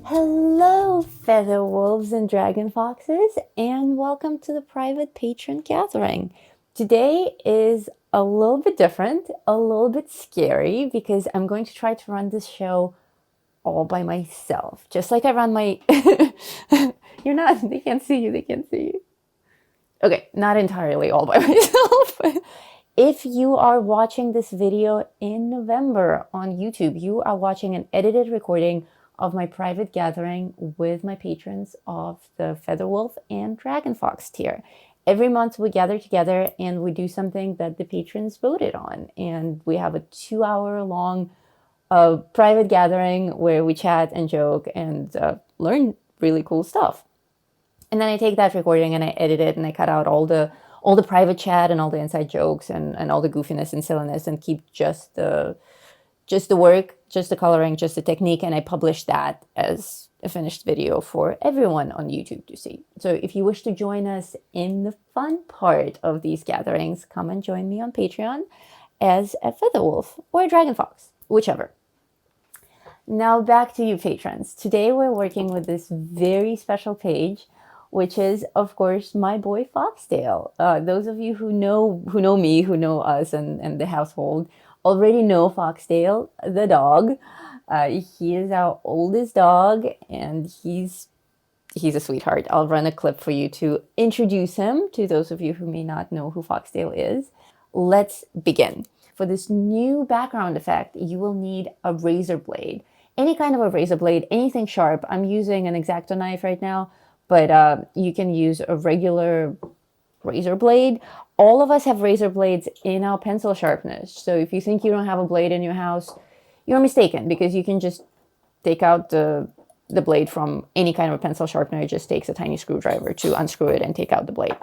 Hello, feather wolves and dragon foxes, and welcome to the private patron gathering. Today is a little bit different, a little bit scary, because I'm going to try to run this show all by myself. Just like I run my. You're not, they can't see you, they can't see you. Okay, not entirely all by myself. If you are watching this video in November on YouTube, you are watching an edited recording of my private gathering with my patrons of the Feather Wolf and Dragon Fox tier. Every month we gather together and we do something that the patrons voted on. And we have a 2 hour long private gathering where we chat and joke and learn really cool stuff. And then I take that recording and I edit it and I cut out all the private chat and all the inside jokes and all the goofiness and silliness and keep just the work, just the coloring, just the technique, and I publish that as a finished video for everyone on YouTube to see. So if you wish to join us in the fun part of these gatherings, come and join me on Patreon as a Feather Wolf or a Dragon Fox, whichever. Now back to you patrons. Today we're working with this very special page, which is, of course, my boy Foxtail. Those of you who know me, who know us and the household, already know Foxtail, the dog. He is our oldest dog, and he's a sweetheart. I'll run a clip for you to introduce him to those of you who may not know who Foxtail is. Let's begin. For this new background effect, you will need a razor blade. Any kind of a razor blade, anything sharp. I'm using an X-Acto knife right now, but you can use a regular razor blade. All of us have razor blades in our pencil sharpeners. So if you think you don't have a blade in your house, you're mistaken, because you can just take out the blade from any kind of a pencil sharpener. It just takes a tiny screwdriver to unscrew it and take out the blade.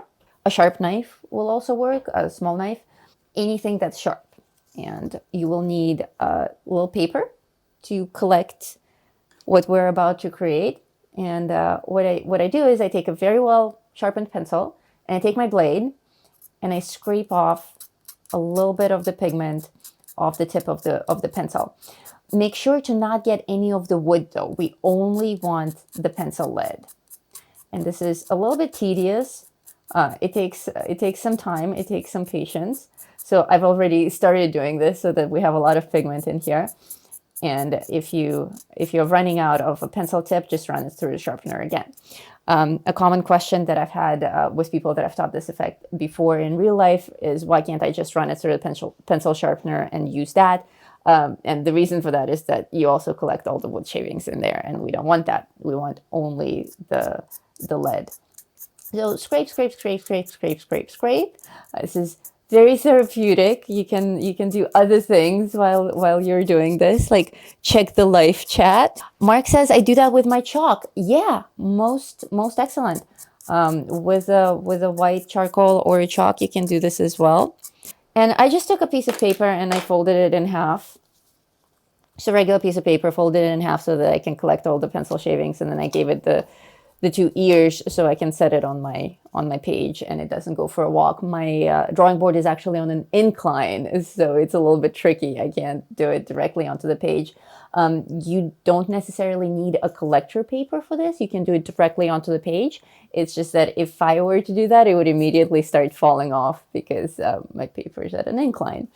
A sharp knife will also work, a small knife, anything that's sharp. And you will need a little paper to collect what we're about to create. And what I do is I take a very well sharpened pencil and I take my blade and I scrape off a little bit of the pigment off the tip of the pencil. Make sure to not get any of the wood though. We only want the pencil lead. And this is a little bit tedious. It takes some time. It takes some patience. So I've already started doing this so that we have a lot of pigment in here. And if you're running out of a pencil tip, just run it through the sharpener again. A common question that I've had with people that I've taught this effect before in real life is, why can't I just run it through the pencil sharpener and use that? And the reason for that is that you also collect all the wood shavings in there, and we don't want that. We want only the lead. So scrape, scrape, scrape, scrape, scrape, scrape, scrape. This is very therapeutic. You can do other things while you're doing this, like check the live chat. Mark says, I do that with my chalk. Yeah, most excellent. With a white charcoal or a chalk, you can do this as well. And I just took a piece of paper and I folded it in half. Just a regular piece of paper, folded it in half so that I can collect all the pencil shavings, and then I gave it the two ears so I can set it on my page and it doesn't go for a walk. My drawing board is actually on an incline, so it's a little bit tricky. I can't do it directly onto the page. You don't necessarily need a collector paper for this. You can do it directly onto the page. It's just that if I were to do that, it would immediately start falling off because my paper is at an incline.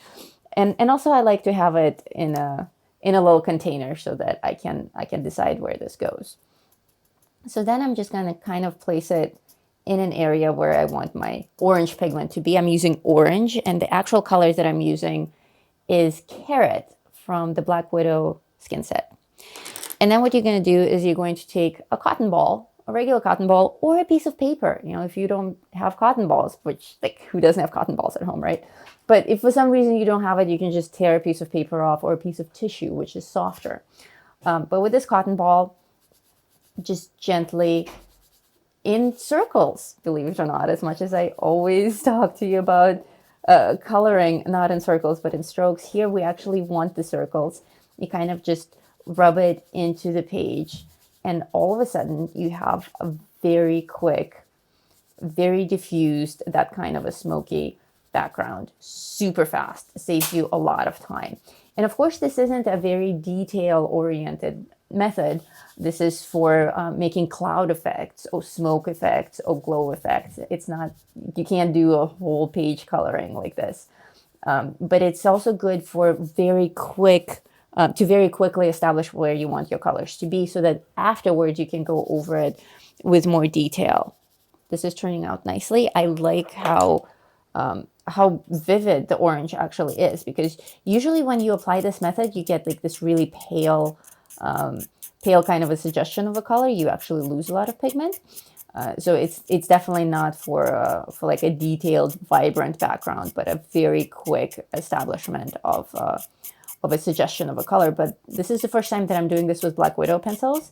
And also I like to have it in a little container so that I can decide where this goes. So then I'm just going to kind of place it in an area where I want my orange pigment to be. I'm using orange, and the actual color that I'm using is Carrot from the Black Widow skin set. And then what you're going to do is you're going to take a cotton ball, a regular cotton ball, or a piece of paper. You know, if you don't have cotton balls, which, like, who doesn't have cotton balls at home, right? But if for some reason you don't have it, you can just tear a piece of paper off, or a piece of tissue, which is softer. But with this cotton ball, just gently in circles, believe it or not, as much as I always talk to you about coloring, not in circles, but in strokes. Here we actually want the circles. You kind of just rub it into the page, and all of a sudden you have a very quick, very diffused, that kind of a smoky background. Super fast, saves you a lot of time. And of course, this isn't a very detail-oriented method. This is for making cloud effects or smoke effects or glow effects. It's not, you can't do a whole page coloring like this. But it's also good for very quick, to very quickly establish where you want your colors to be so that afterwards you can go over it with more detail. This is turning out nicely. I like how vivid the orange actually is, because usually when you apply this method, you get like this really pale, pale kind of a suggestion of a color. You actually lose a lot of pigment. So it's definitely not for like a detailed, vibrant background, but a very quick establishment of a suggestion of a color. But this is the first time that I'm doing this with Black Widow pencils,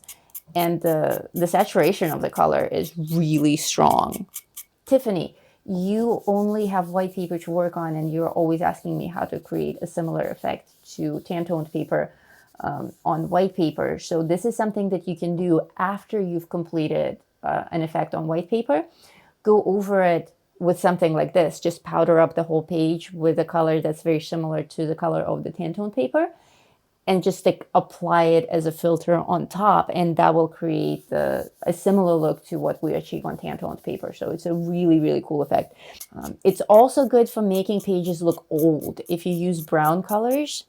and the saturation of the color is really strong. Tiffany, you only have white paper to work on, and you're always asking me how to create a similar effect to tan-toned paper on white paper. So this is something that you can do after you've completed an effect on white paper. Go over it with something like this. Just powder up the whole page with a color that's very similar to the color of the tan-toned paper, and just like apply it as a filter on top, and that will create a similar look to what we achieve on tan-toned paper. So it's a really, really cool effect. It's also good for making pages look old. If you use brown colors,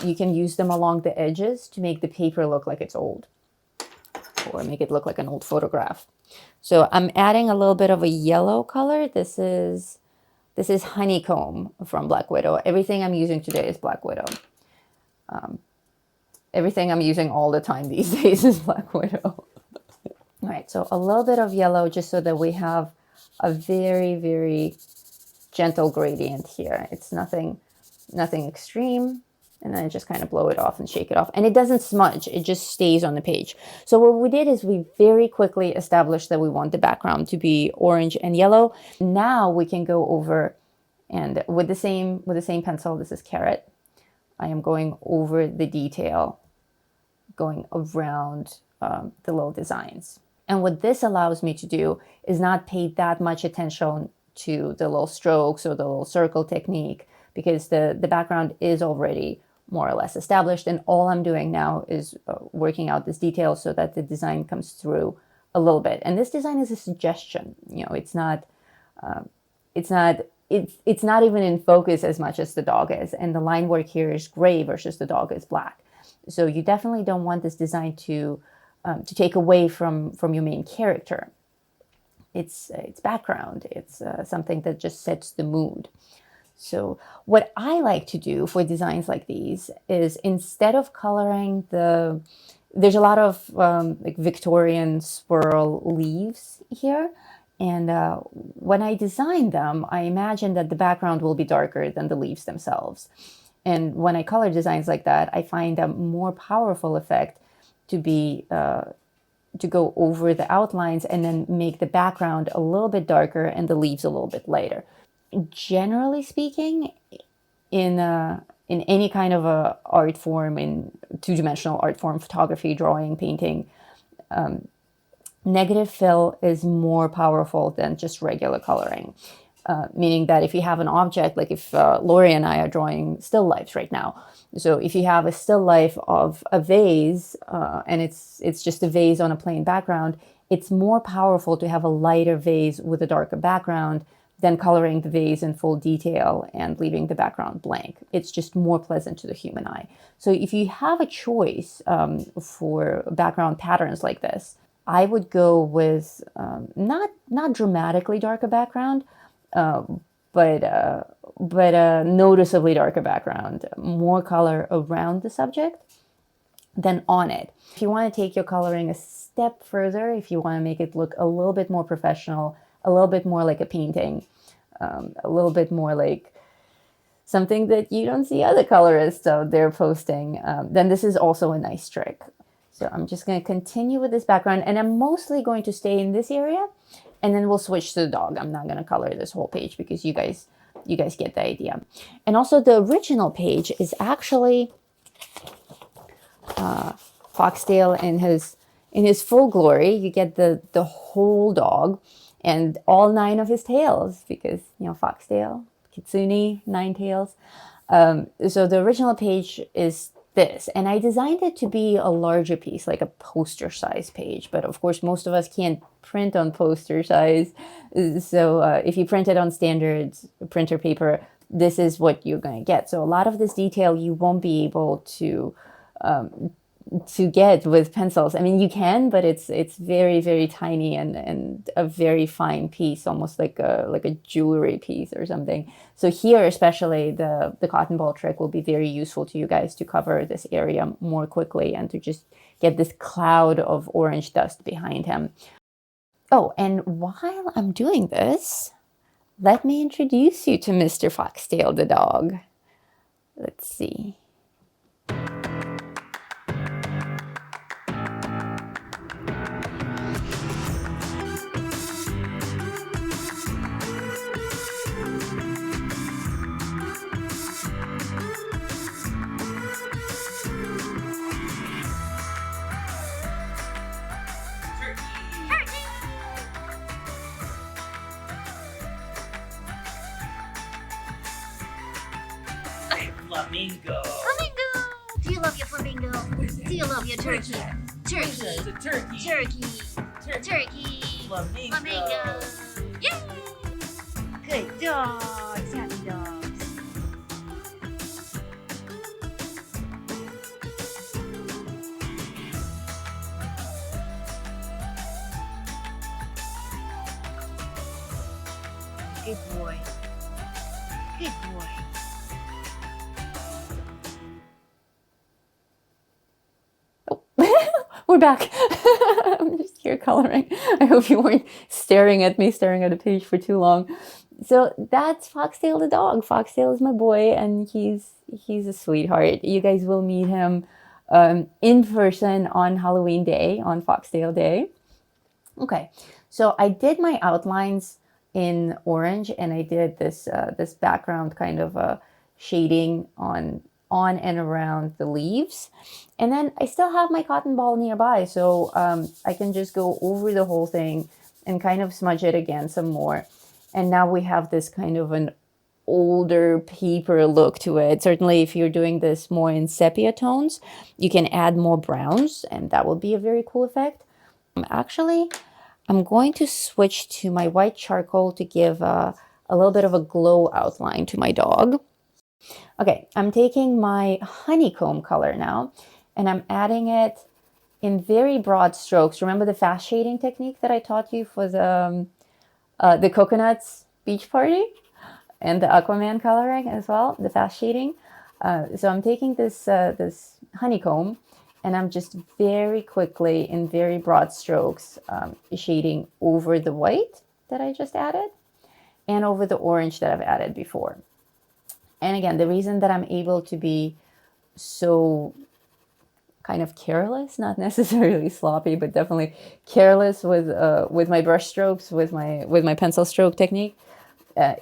you can use them along the edges to make the paper look like it's old, or make it look like an old photograph. So I'm adding a little bit of a yellow color. This is Honeycomb from Black Widow. Everything I'm using today is Black Widow. Everything I'm using all the time these days is Black Widow. All right, so a little bit of yellow just so that we have a very, very gentle gradient here. It's nothing extreme. And then just kind of blow it off and shake it off. And it doesn't smudge, it just stays on the page. So what we did is we very quickly established that we want the background to be orange and yellow. Now we can go over, and with the same pencil, this is Carrot, I am going over the detail, going around the little designs. And what this allows me to do is not pay that much attention to the little strokes or the little circle technique, because the background is already more or less established, and all I'm doing now is working out this detail so that the design comes through a little bit. And this design is a suggestion. You know, it's not even in focus as much as the dog is, and the line work here is gray versus the dog is black. So you definitely don't want this design to take away from your main character. It's background. It's something that just sets the mood. So what I like to do for designs like these is, instead of coloring there's a lot of like Victorian swirl leaves here. And when I design them, I imagine that the background will be darker than the leaves themselves. And when I color designs like that, I find a more powerful effect to be to go over the outlines and then make the background a little bit darker and the leaves a little bit lighter. Generally speaking, in any kind of a art form, in two-dimensional art form, photography, drawing, painting, negative fill is more powerful than just regular coloring. Meaning that if you have an object, like if Lori and I are drawing still lifes right now, so if you have a still life of a vase and it's just a vase on a plain background, it's more powerful to have a lighter vase with a darker background than coloring the vase in full detail and leaving the background blank. It's just more pleasant to the human eye. So if you have a choice for background patterns like this, I would go with not dramatically darker background, but a noticeably darker background, more color around the subject than on it. If you want to take your coloring a step further, if you want to make it look a little bit more professional, a little bit more like a painting, a little bit more like something that you don't see other colorists out there posting, then this is also a nice trick. So I'm just going to continue with this background, and I'm mostly going to stay in this area, and then we'll switch to the dog. I'm not going to color this whole page because you guys get the idea. And also the original page is actually Foxtail in his full glory. You get the whole dog and all 9 of his tails, because, you know, Foxtail, Kitsune, 9 tails. So the original page is this. And I designed it to be a larger piece, like a poster size page. But of course, most of us can't print on poster size. So if you print it on standard printer paper, this is what you're going to get. So a lot of this detail you won't be able to get with pencils. I mean, you can, but it's very, very tiny and a very fine piece, almost like a jewelry piece or something. So here, especially the cotton ball trick will be very useful to you guys to cover this area more quickly and to just get this cloud of orange dust behind him. Oh, and while I'm doing this, let me introduce you to Mr. Foxtail the dog. Let's see. Flamingo. Flamingo! Do you love your flamingo? Do you love your turkey? Turkey. It's a turkey. Turkey. Turkey. Flamingo. Flamingo. Yay! Good dogs. Happy dogs. Good boy. Good boy. We're back. I'm just here coloring. I hope you weren't staring at me, staring at a page for too long. So that's Foxtail the dog. Foxtail is my boy, and he's a sweetheart. You guys will meet him in person on Halloween Day, on Foxtail Day. Okay, so I did my outlines in orange, and I did this background kind of shading on and around the leaves. And then I still have my cotton ball nearby, so I can just go over the whole thing and kind of smudge it again some more. And now we have this kind of an older paper look to it. Certainly if you're doing this more in sepia tones, you can add more browns, and that will be a very cool effect. Actually, I'm going to switch to my white charcoal to give a little bit of a glow outline to my dog. Okay, I'm taking my honeycomb color now, and I'm adding it in very broad strokes. Remember the fast shading technique that I taught you for the Coconuts beach party and the Aquaman coloring as well, the fast shading. So I'm taking this honeycomb, and I'm just very quickly in very broad strokes shading over the white that I just added and over the orange that I've added before. And again, the reason that I'm able to be so kind of careless, not necessarily sloppy, but definitely careless with my brush strokes, with my pencil stroke technique,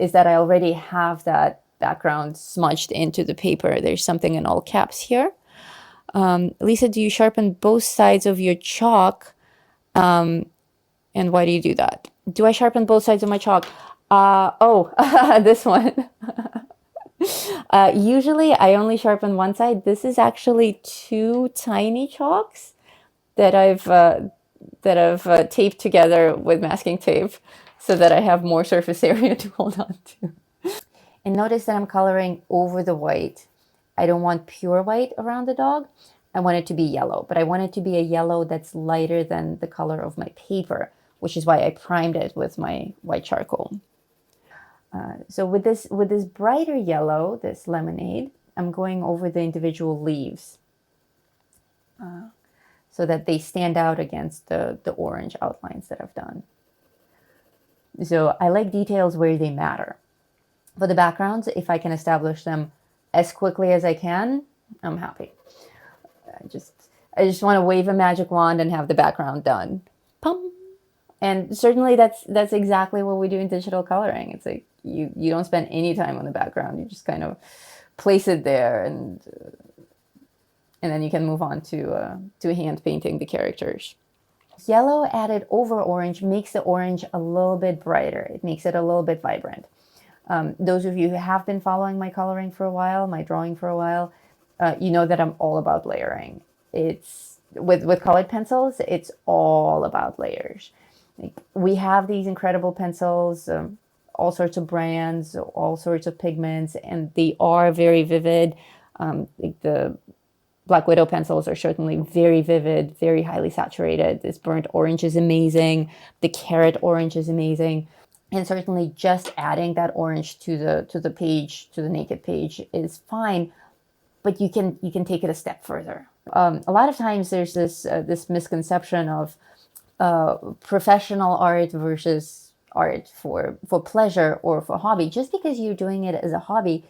is that I already have that background smudged into the paper. There's something in all caps here. Lisa, do you sharpen both sides of your chalk? And why do you do that? Do I sharpen both sides of my chalk? This one. Usually I only sharpen one side. This is actually two tiny chalks that I've taped together with masking tape so that I have more surface area to hold on to. And notice that I'm coloring over the white. I don't want pure white around the dog. I want it to be yellow, but I want it to be a yellow that's lighter than the color of my paper, which is why I primed it with my white charcoal. So with this brighter yellow, this lemonade, I'm going over the individual leaves so that they stand out against the orange outlines that I've done. So I like details where they matter. For the backgrounds, if I can establish them as quickly as I can, I'm happy. I just want to wave a magic wand and have the background done. Pum. And certainly that's exactly what we do in digital coloring. It's like you don't spend any time on the background. You just kind of place it there, and then you can move on to hand painting the characters. Yellow added over orange makes the orange a little bit brighter. It makes it a little bit vibrant. Those of you who have been following my coloring for a while, my drawing for a while, you know that I'm all about layering. It's with colored pencils, it's all about layers. Like, we have these incredible pencils, all sorts of brands, all sorts of pigments, and they are very vivid. Like the Black Widow pencils are certainly very vivid, very highly saturated. This burnt orange is amazing. The carrot orange is amazing. And certainly just adding that orange to the page, to the naked page, is fine, but you can take it a step further. A lot of times there's this misconception of professional art versus art for pleasure or for hobby. Just because you're doing it as a hobby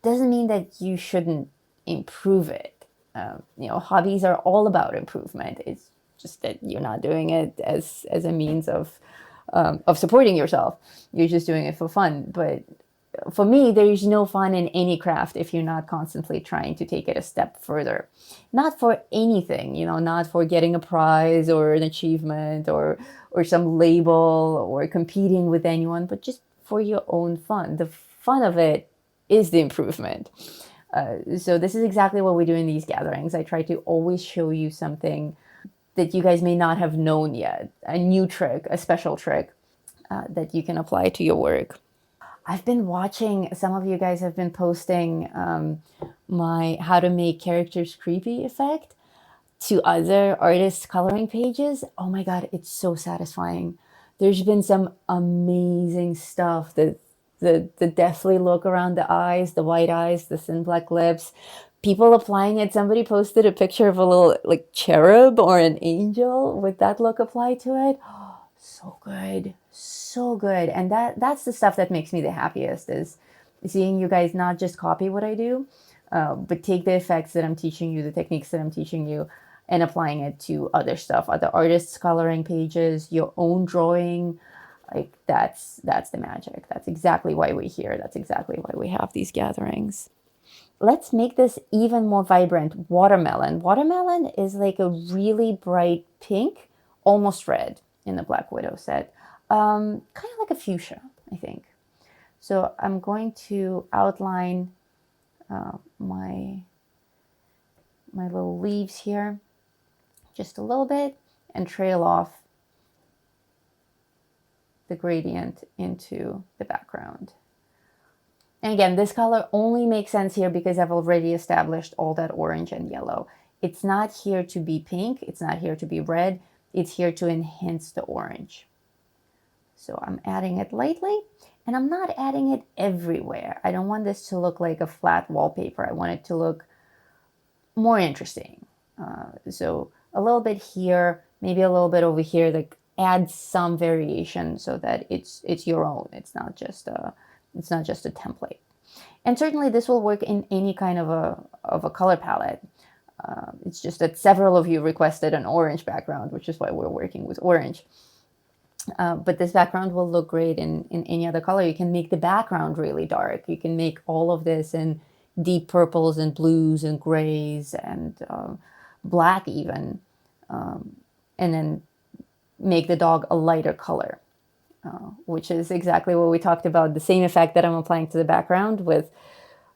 doesn't mean that you shouldn't improve it. Hobbies are all about improvement. It's just that you're not doing it as a means of supporting yourself. You're just doing it for fun. But for me, there's no fun in any craft if you're not constantly trying to take it a step further. Not for anything, not for getting a prize or an achievement or some label or competing with anyone, but just for your own fun. The fun of it is the improvement. So this is exactly what we do in these gatherings. I try to always show you something that you guys may not have known yet, a new trick, a special trick that you can apply to your work. I've been watching, some of you guys have been posting my how to make characters creepy effect to other artists' coloring pages. Oh my God, it's so satisfying. There's been some amazing stuff. The deathly look around the eyes, the white eyes, the thin black lips, people applying it. Somebody posted a picture of a little like cherub or an angel with that look applied to it. So good, so good. And that's the stuff that makes me the happiest, is seeing you guys not just copy what I do, but take the effects that I'm teaching you, the techniques that I'm teaching you, and applying it to other stuff, other artists' coloring pages, your own drawing. Like that's the magic. That's exactly why we're here. That's exactly why we have these gatherings. Let's make this even more vibrant. Watermelon. Watermelon is like a really bright pink, almost red in the Black Widow set. Kind of like a fuchsia, I think. So I'm going to outline my little leaves here just a little bit and trail off the gradient into the background. And again, this color only makes sense here because I've already established all that orange and yellow. It's not here to be pink. It's not here to be red. It's here to enhance the orange. So I'm adding it lightly, and I'm not adding it everywhere. I don't want this to look like a flat wallpaper. I want it to look more interesting. So a little bit here, maybe a little bit over here, like add some variation so that it's your own. It's not just a template. And certainly this will work in any kind of a color palette. It's just that several of you requested an orange background, which is why we're working with orange. But this background will look great in any other color. You can make the background really dark. You can make all of this in deep purples and blues and grays and black even. And then make the dog a lighter color, which is exactly what we talked about. The same effect that I'm applying to the background with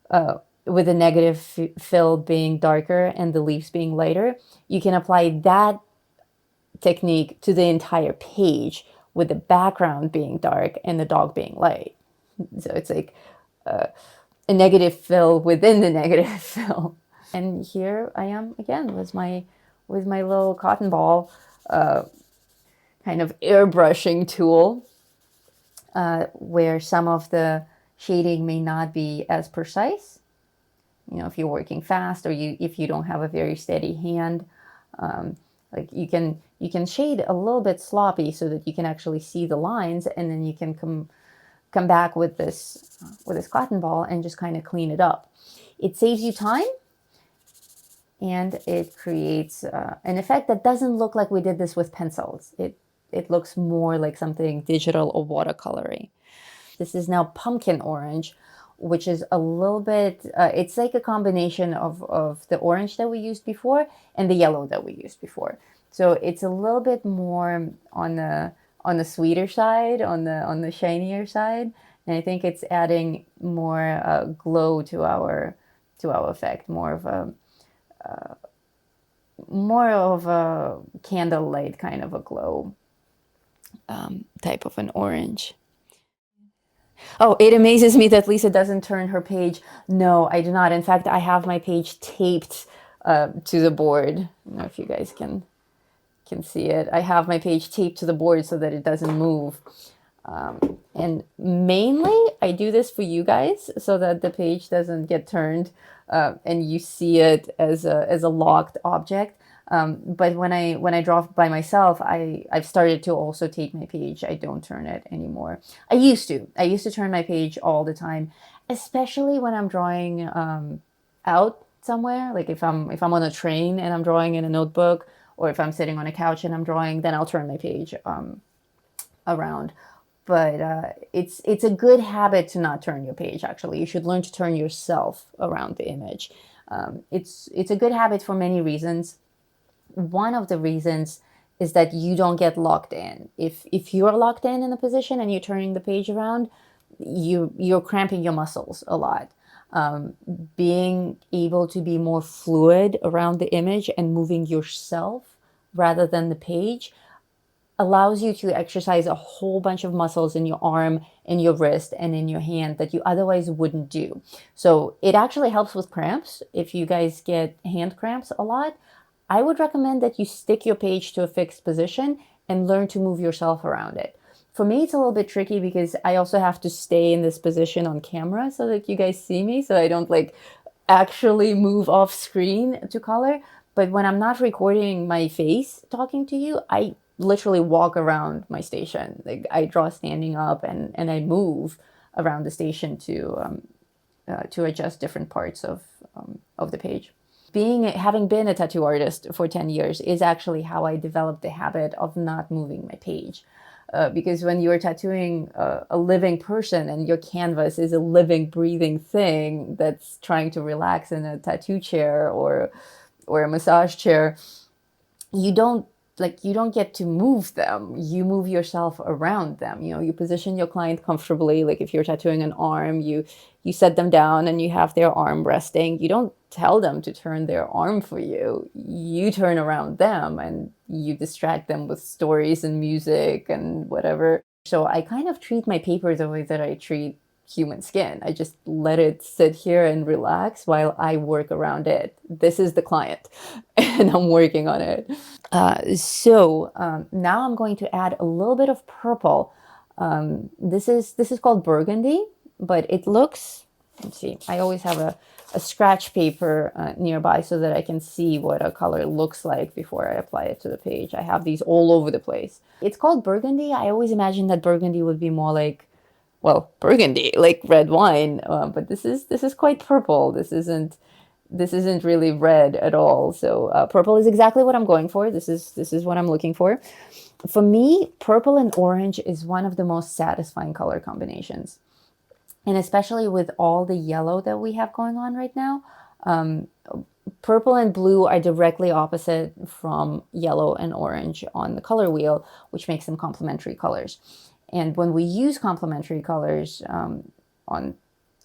the negative fill being darker and the leaves being lighter. You can apply that technique to the entire page with the background being dark and the dog being light. So it's like a negative fill within the negative fill. And here I am again with my little cotton ball kind of airbrushing tool, where some of the shading may not be as precise. If you're working fast or if you don't have a very steady hand, like you can shade a little bit sloppy so that you can actually see the lines, and then you can come back with this cotton ball and just kind of clean it up. It saves you time, and it creates an effect that doesn't look like we did this with pencils. It looks more like something digital or watercolory. This is now pumpkin orange, which is a little bit, it's like a combination of the orange that we used before and the yellow that we used before. So it's a little bit more on the sweeter side, on the shinier side. And I think it's adding more glow to our our effect, more of a candlelight kind of a glow, type of an orange. Oh, it amazes me that Lisa doesn't turn her page. No, I do not. In fact, I have my page taped to the board. I don't know if you guys can see it. I have my page taped to the board so that it doesn't move. And mainly I do this for you guys so that the page doesn't get turned and you see it as a locked object. But when I draw by myself, I've started to also tape my page. I don't turn it anymore. I used to turn my page all the time, especially when I'm drawing out somewhere. Like if I'm on a train and I'm drawing in a notebook, or if I'm sitting on a couch and I'm drawing, then I'll turn my page around. But it's a good habit to not turn your page. Actually, you should learn to turn yourself around the image. It's a good habit for many reasons. One of the reasons is that you don't get locked in. If you're locked in a position and you're turning the page around, you're cramping your muscles a lot. Being able to be more fluid around the image and moving yourself rather than the page allows you to exercise a whole bunch of muscles in your arm, in your wrist, and in your hand that you otherwise wouldn't do. So it actually helps with cramps. If you guys get hand cramps a lot, I would recommend that you stick your page to a fixed position and learn to move yourself around it. For me, it's a little bit tricky because I also have to stay in this position on camera so that you guys see me, so I don't like actually move off screen to color. But when I'm not recording my face talking to you, I literally walk around my station. Like I draw standing up and I move around the station to adjust different parts of the page. Having been a tattoo artist for 10 years is actually how I developed the habit of not moving my page. Because when you're tattooing a living person and your canvas is a living, breathing thing that's trying to relax in a tattoo chair or a massage chair, you don't get to move them. You move yourself around them. You position your client comfortably. Like if you're tattooing an arm, you set them down and you have their arm resting. You don't tell them to turn their arm for you. You turn around them and you distract them with stories and music and whatever. So I kind of treat my paper the way that I treat human skin. I just let it sit here and relax while I work around it. This is the client and I'm working on it. So now I'm going to add a little bit of purple. This is called burgundy, but it looks, let's see, I always have a scratch paper nearby so that I can see what a color looks like before I apply it to the page. I have these all over the place. It's called burgundy. I always imagined that burgundy would be more like, well, burgundy, like red wine, but this is quite purple. This isn't really red at all. So purple is exactly what I'm going for. This is what I'm looking for. For me, purple and orange is one of the most satisfying color combinations. And especially with all the yellow that we have going on right now, purple and blue are directly opposite from yellow and orange on the color wheel, which makes them complementary colors. And when we use complementary colors on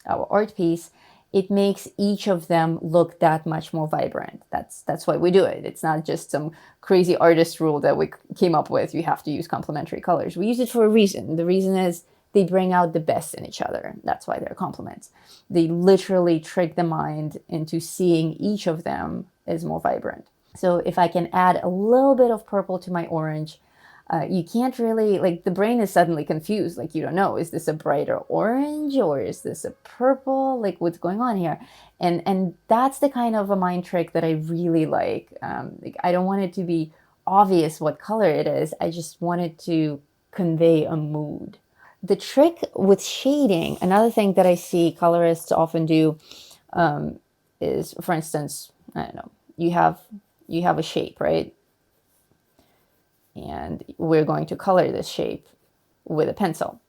our art piece, it makes each of them look that much more vibrant. That's why we do it. It's not just some crazy artist rule that we came up with. You have to use complementary colors. We use it for a reason. The reason is they bring out the best in each other. That's why they're complements. They literally trick the mind into seeing each of them as more vibrant. So if I can add a little bit of purple to my orange, you can't really, like, the brain is suddenly confused. Like, you don't know, is this a brighter orange or is this a purple? Like, what's going on here? And that's the kind of a mind trick that I really like. I don't want it to be obvious what color it is. I just want it to convey a mood. The trick with shading, another thing that I see colorists often do is, for instance, I don't know, you have a shape, right? And we're going to color this shape with a pencil.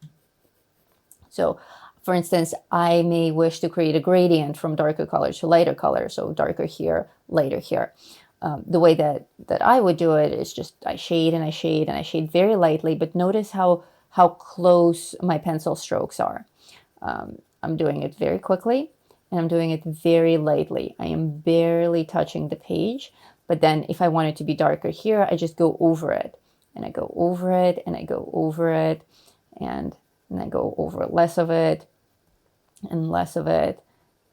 So, for instance, I may wish to create a gradient from darker color to lighter color. So darker here, lighter here. The way that I would do it is just I shade and I shade and I shade very lightly, but notice how close my pencil strokes are. I'm doing it very quickly and I'm doing it very lightly. I am barely touching the page. But then if I want it to be darker here, I just go over it. And I go over it, and I go over it, and I go over less of it, and less of it.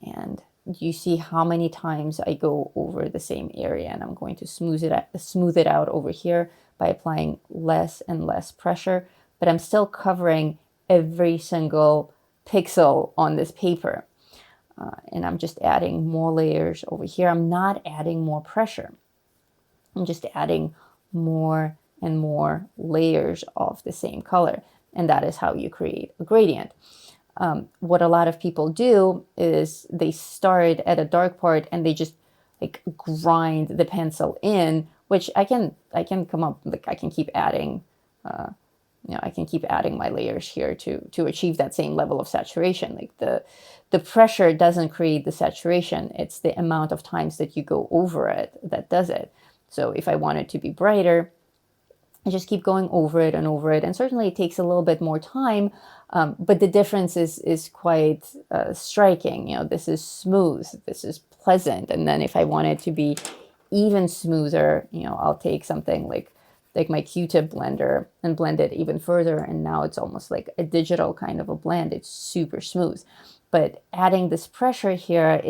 And you see how many times I go over the same area, and I'm going to smooth it out over here by applying less and less pressure, but I'm still covering every single pixel on this paper. And I'm just adding more layers over here. I'm not adding more pressure. I'm just adding more and more layers of the same color. And that is how you create a gradient. What a lot of people do is they start at a dark part and they just like grind the pencil in, which I can come up, like I can keep adding, I can keep adding my layers here to achieve that same level of saturation. Like the pressure doesn't create the saturation. It's the amount of times that you go over it that does it. So if I want it to be brighter, I just keep going over it and over it. And certainly it takes a little bit more time, but the difference is quite striking. This is smooth, this is pleasant. And then if I want it to be even smoother, I'll take something like my Q-tip blender and blend it even further. And now it's almost like a digital kind of a blend. It's super smooth. But adding this pressure here,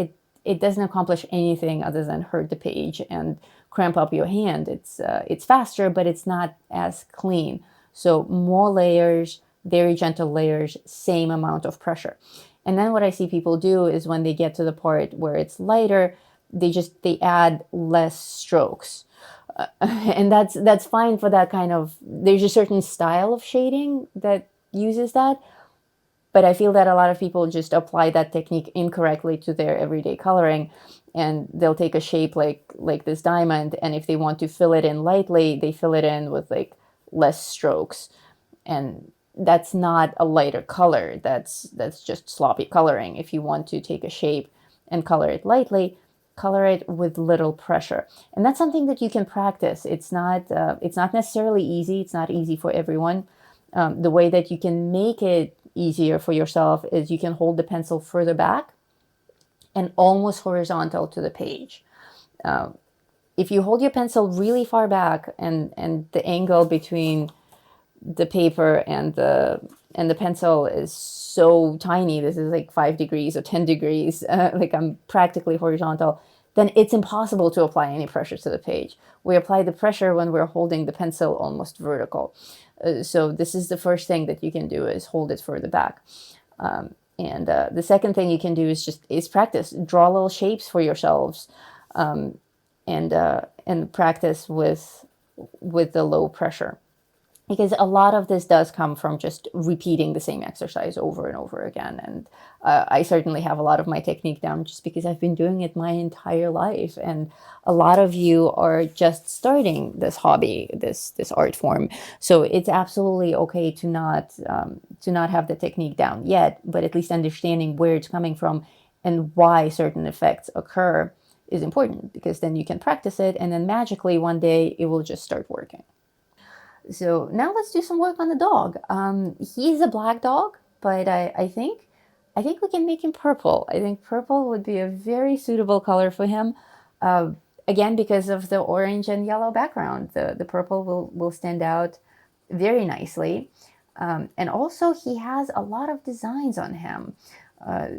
it doesn't accomplish anything other than hurt the page and cramp up your hand. It's faster, but it's not as clean. So more layers, very gentle layers, same amount of pressure. And then what I see people do is when they get to the part where it's lighter, they add less strokes. And that's fine for that kind of, there's a certain style of shading that uses that. But I feel that a lot of people just apply that technique incorrectly to their everyday coloring, and they'll take a shape like this diamond, and if they want to fill it in lightly, they fill it in with like less strokes, and that's not a lighter color. That's just sloppy coloring. If you want to take a shape and color it lightly, color it with little pressure, and that's something that you can practice. It's not necessarily easy. It's not easy for everyone. The way that you can make it easier for yourself is you can hold the pencil further back and almost horizontal to the page. If you hold your pencil really far back and the angle between the paper and the pencil is so tiny, this is like 5 degrees or 10 degrees, like I'm practically horizontal, then it's impossible to apply any pressure to the page. We apply the pressure when we're holding the pencil almost vertical. So this is the first thing that you can do, is hold it further back. And the second thing you can do is practice. Draw little shapes for yourselves, and practice with the low pressure. Because a lot of this does come from just repeating the same exercise over and over again. And I certainly have a lot of my technique down just because I've been doing it my entire life. And a lot of you are just starting this hobby, this art form. So it's absolutely okay to not have the technique down yet, but at least understanding where it's coming from and why certain effects occur is important, because then you can practice it, and then magically one day it will just start working. So now let's do some work on the dog. He's a black dog, but I think we can make him purple. I think purple would be a very suitable color for him. Again, because of the orange and yellow background, the purple will stand out very nicely. And also he has a lot of designs on him.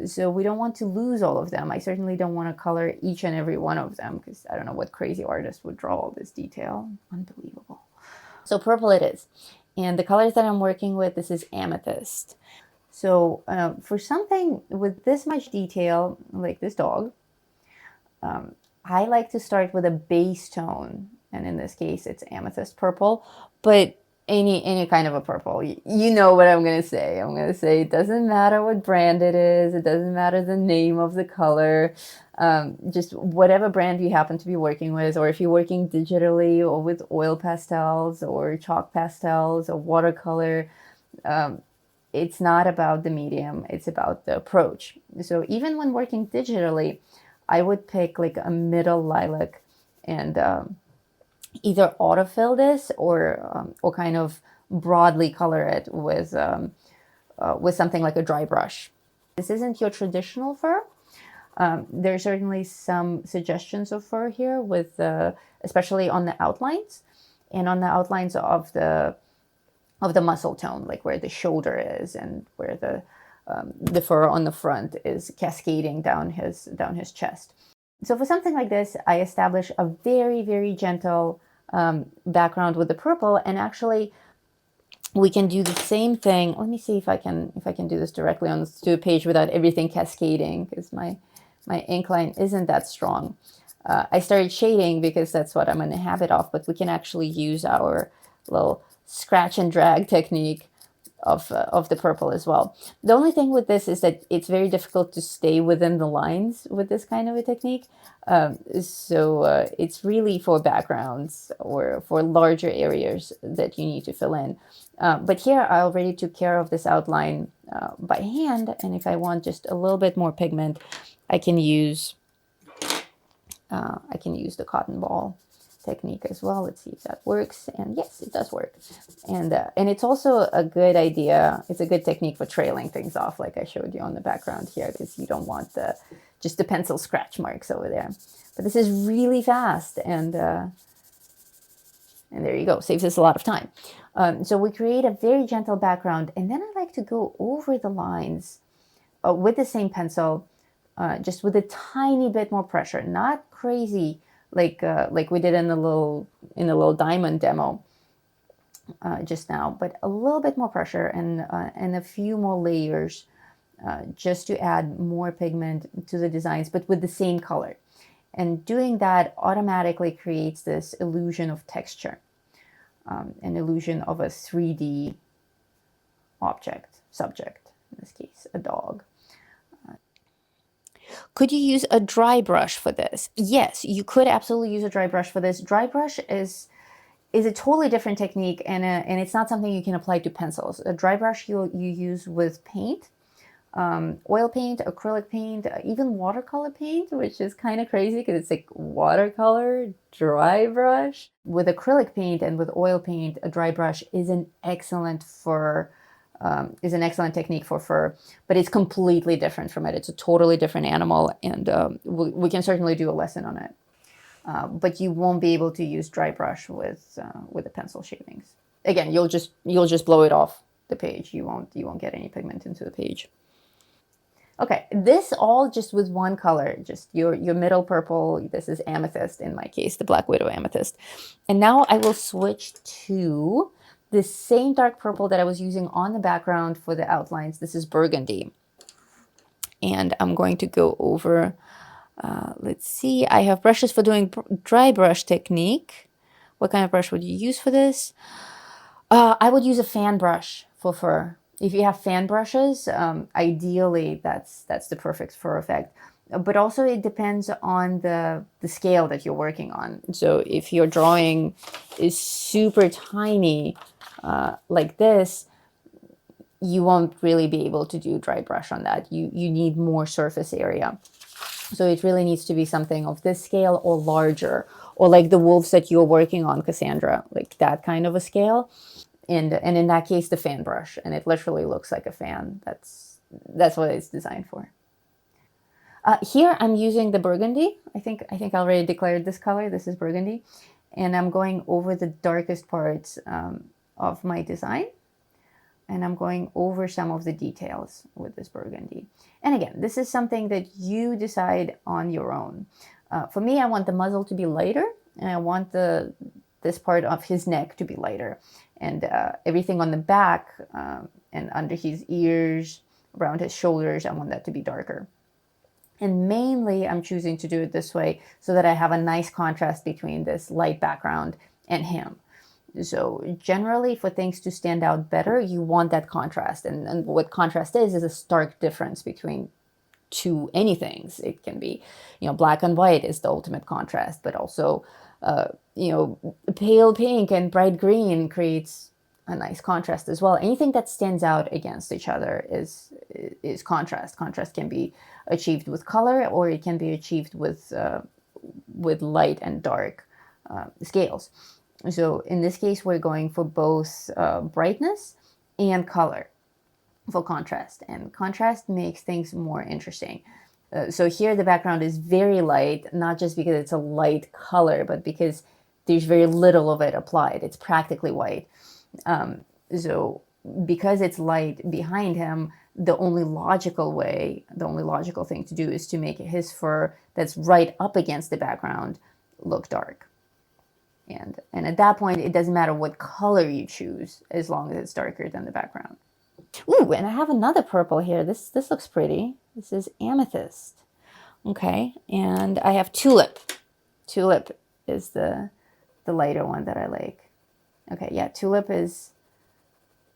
So we don't want to lose all of them. I certainly don't want to color each and every one of them, because I don't know what crazy artist would draw all this detail. Unbelievable. So purple it is. And the colors that I'm working with, this is amethyst. So for something with this much detail, like this dog, I like to start with a base tone. And in this case, it's amethyst purple. But any kind of a purple, you know what I'm going to say. I'm going to say it doesn't matter what brand it is. It doesn't matter the name of the color. Just whatever brand you happen to be working with, or if you're working digitally or with oil pastels or chalk pastels or watercolor, it's not about the medium, it's about the approach. So even when working digitally, I would pick like a middle lilac and either autofill this or kind of broadly color it with something like a dry brush. This isn't your traditional fur. There's certainly some suggestions of fur here, with especially on the outlines and on the outlines of the muscle tone, like where the shoulder is and where the fur on the front is cascading down his chest. So for something like this, I establish a very, very gentle background with the purple, and actually we can do the same thing. Let me see if I can do this directly on the page without everything cascading, because my ink line isn't that strong. I started shading because that's what I'm in the habit of, but we can actually use our little scratch and drag technique of the purple as well. The only thing with this is that it's very difficult to stay within the lines with this kind of a technique. So it's really for backgrounds or for larger areas that you need to fill in. But here I already took care of this outline by hand, and if I want just a little bit more pigment, I can use the cotton ball technique as well. Let's see if that works. And yes, it does work. And it's also a good idea. It's a good technique for trailing things off, like I showed you on the background here, because you don't want just the pencil scratch marks over there. But this is really fast, and there you go. Saves us a lot of time. So we create a very gentle background, and then I like to go over the lines with the same pencil, just with a tiny bit more pressure, not crazy like we did in the little diamond demo just now, but a little bit more pressure and a few more layers, just to add more pigment to the designs, but with the same color. And doing that automatically creates this illusion of texture, an illusion of a 3D subject, in this case, a dog. Could you use a dry brush for this? Yes, you could absolutely use a dry brush for this. Dry brush is a totally different technique, and it's not something you can apply to pencils. A dry brush you use with paint, oil paint, acrylic paint, even watercolor paint, which is kind of crazy because it's like watercolor, dry brush. With acrylic paint and with oil paint, a dry brush is an excellent technique for fur, but it's completely different from it. It's a totally different animal, and we can certainly do a lesson on it. But you won't be able to use dry brush with the pencil shavings. Again, you'll just blow it off the page. You won't get any pigment into the page. Okay, this all just with one color, just your middle purple. This is amethyst in my case, the Black Widow amethyst. And now I will switch to the same dark purple that I was using on the background for the outlines. This is burgundy. And I'm going to go over, let's see, I have brushes for doing dry brush technique. What kind of brush would you use for this? I would use a fan brush for fur. If you have fan brushes, ideally that's the perfect fur effect. But also it depends on the scale that you're working on. So if your drawing is super tiny, like this, you won't really be able to do dry brush on that. You need more surface area. So it really needs to be something of this scale or larger, or like the wolves that you're working on, Cassandra, like that kind of a scale. And in that case, the fan brush, and it literally looks like a fan. That's what it's designed for. Here I'm using the burgundy. I think I already declared this color. This is burgundy. And I'm going over the darkest parts of my design. And I'm going over some of the details with this burgundy. And again, this is something that you decide on your own. For me, I want the muzzle to be lighter, and I want this part of his neck to be lighter. And everything on the back and under his ears, around his shoulders, I want that to be darker. And mainly I'm choosing to do it this way so that I have a nice contrast between this light background and him. So generally, for things to stand out better, you want that contrast. And what contrast is a stark difference between any things. It can be, black and white is the ultimate contrast, but also, pale pink and bright green creates a nice contrast as well. Anything that stands out against each other is contrast. Contrast can be achieved with color, or it can be achieved with light and dark scales. So in this case, we're going for both brightness and color for contrast. And contrast makes things more interesting. So here the background is very light, not just because it's a light color, but because there's very little of it applied. It's practically white. So because it's light behind him, the only logical thing to do is to make his fur that's right up against the background look dark. And at that point, it doesn't matter what color you choose, as long as it's darker than the background. Ooh, and I have another purple here. This looks pretty. This is amethyst. Okay, and I have tulip. Tulip is the lighter one that I like. Okay, yeah, tulip is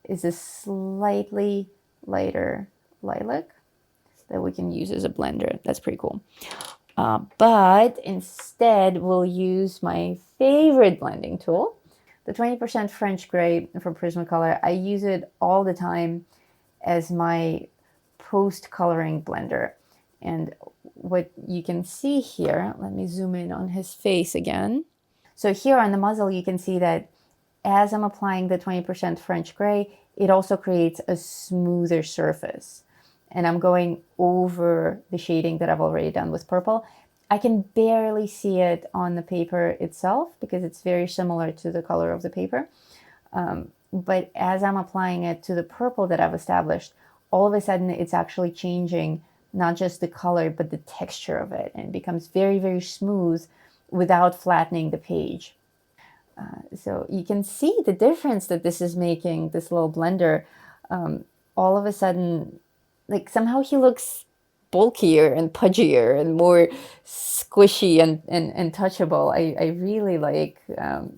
a slightly lighter lilac that we can use as a blender. That's pretty cool. But instead, we'll use my favorite blending tool, the 20% French Gray from Prismacolor. I use it all the time as my post-coloring blender. And what you can see here, let me zoom in on his face again. So here on the muzzle, you can see that as I'm applying the 20% French Gray, it also creates a smoother surface. And I'm going over the shading that I've already done with purple. I can barely see it on the paper itself because it's very similar to the color of the paper. But as I'm applying it to the purple that I've established, all of a sudden it's actually changing not just the color, but the texture of it. And it becomes very, very smooth without flattening the page. So you can see the difference that this is making, this little blender. All of a sudden, like somehow he looks bulkier and pudgier and more squishy and touchable. I really like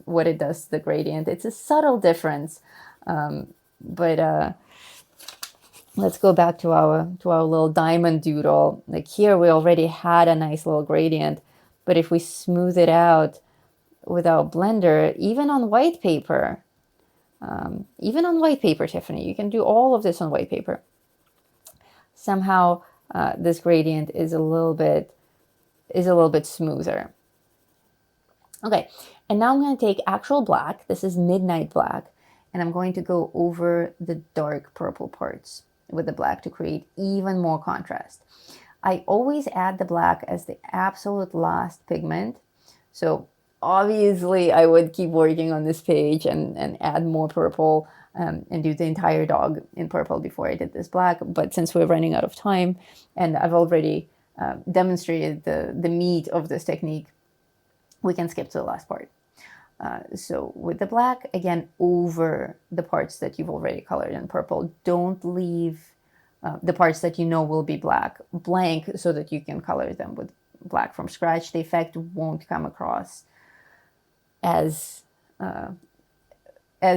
what it does to the gradient. It's a subtle difference, but let's go back to our little diamond doodle. Like here we already had a nice little gradient, but if we smooth it out with our blender, even on white paper, Tiffany, you can do all of this on white paper. Somehow this gradient is a little bit smoother. Okay, and now I'm going to take actual black. This is midnight black, and I'm going to go over the dark purple parts with the black to create even more contrast. I always add the black as the absolute last pigment. So obviously I would keep working on this page and add more purple and do the entire dog in purple before I did this black. But since we're running out of time and I've already demonstrated the meat of this technique, we can skip to the last part. So with the black, again, over the parts that you've already colored in purple, don't leave the parts that you know will be black blank so that you can color them with black from scratch. The effect won't come across as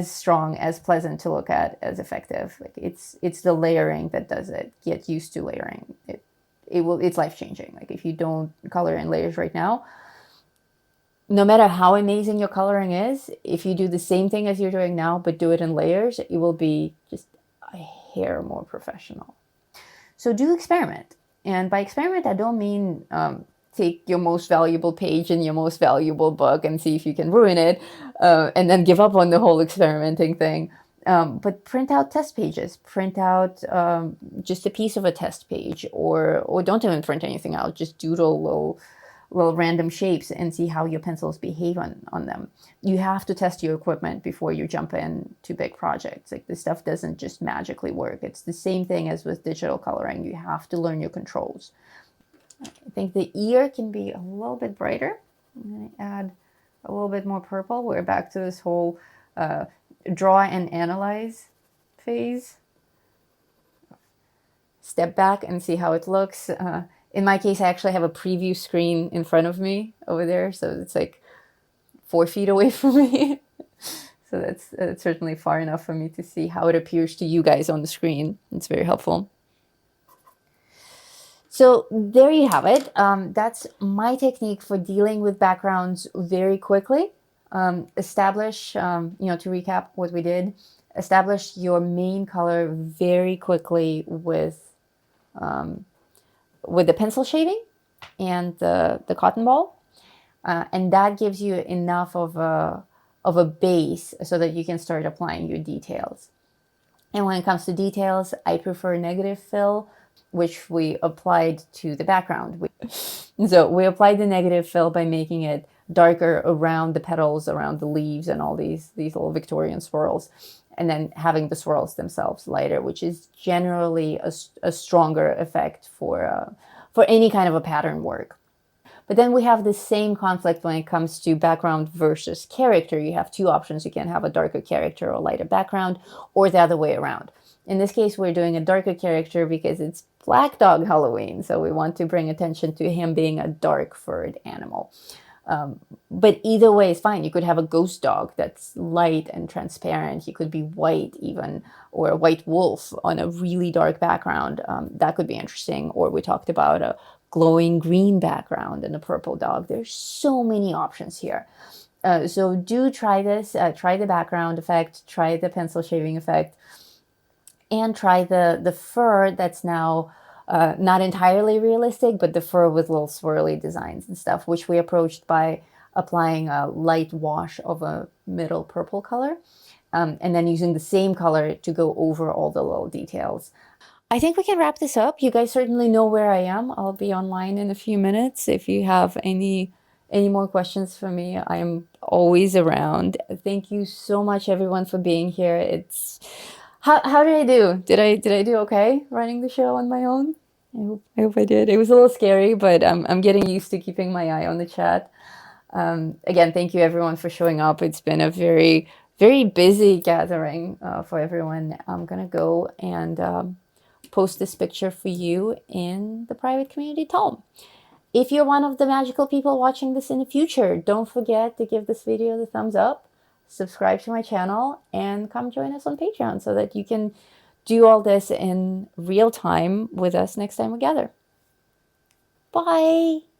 strong, as pleasant to look at, as effective. Like it's the layering that does it. Get used to layering. It's life-changing. Like if you don't color in layers right now, no matter how amazing your coloring is, if you do the same thing as you're doing now, but do it in layers, it will be just a hair more professional. So do experiment. And by experiment, I don't mean take your most valuable page in your most valuable book and see if you can ruin it and then give up on the whole experimenting thing. But print out test pages. Print out just a piece of a test page, or don't even print anything out. Just doodle little random shapes and see how your pencils behave on them. You have to test your equipment before you jump in to big projects. Like this stuff doesn't just magically work. It's the same thing as with digital coloring. You have to learn your controls. I think the ear can be a little bit brighter. I'm going to add a little bit more purple. We're back to this whole draw and analyze phase. Step back and see how it looks. In my case, I actually have a preview screen in front of me over there, so it's like 4 feet away from me. So that's certainly far enough for me to see how it appears to you guys on the screen. It's very helpful. So there you have it. That's my technique for dealing with backgrounds very quickly. Establish, to recap what we did, establish your main color very quickly with the pencil shading and the cotton ball. And that gives you enough of a base so that you can start applying your details. And when it comes to details, I prefer negative fill which we applied to the background. So we applied the negative fill by making it darker around the petals, around the leaves, and all these little Victorian swirls, and then having the swirls themselves lighter, which is generally a stronger effect for any kind of a pattern work. But then we have the same conflict when it comes to background versus character. You have two options. You can have a darker character or lighter background, or the other way around. In this case, we're doing a darker character because it's Black Dog Halloween, so we want to bring attention to him being a dark furred animal. But either way is fine. You could have a ghost dog that's light and transparent. He could be white even, or a white wolf on a really dark background. That could be interesting. Or we talked about a glowing green background and a purple dog. There's so many options here. So do try this. Try the background effect. Try the pencil shaving effect. And try the fur that's now not entirely realistic, but the fur with little swirly designs and stuff, which we approached by applying a light wash of a middle purple color, and then using the same color to go over all the little details. I think we can wrap this up. You guys certainly know where I am. I'll be online in a few minutes. If you have any more questions for me, I'm always around. Thank you so much, everyone, for being here. It's how did I do? Did I do okay running the show on my own? I hope I did. It was a little scary, but I'm getting used to keeping my eye on the chat. Again, thank you everyone for showing up. It's been a very, very busy gathering for everyone. I'm gonna go and post this picture for you in the private community Tom. If you're one of the magical people watching this in the future, don't forget to give this video the thumbs up, subscribe to my channel, and come join us on Patreon so that you can do all this in real time with us next time we gather. Bye!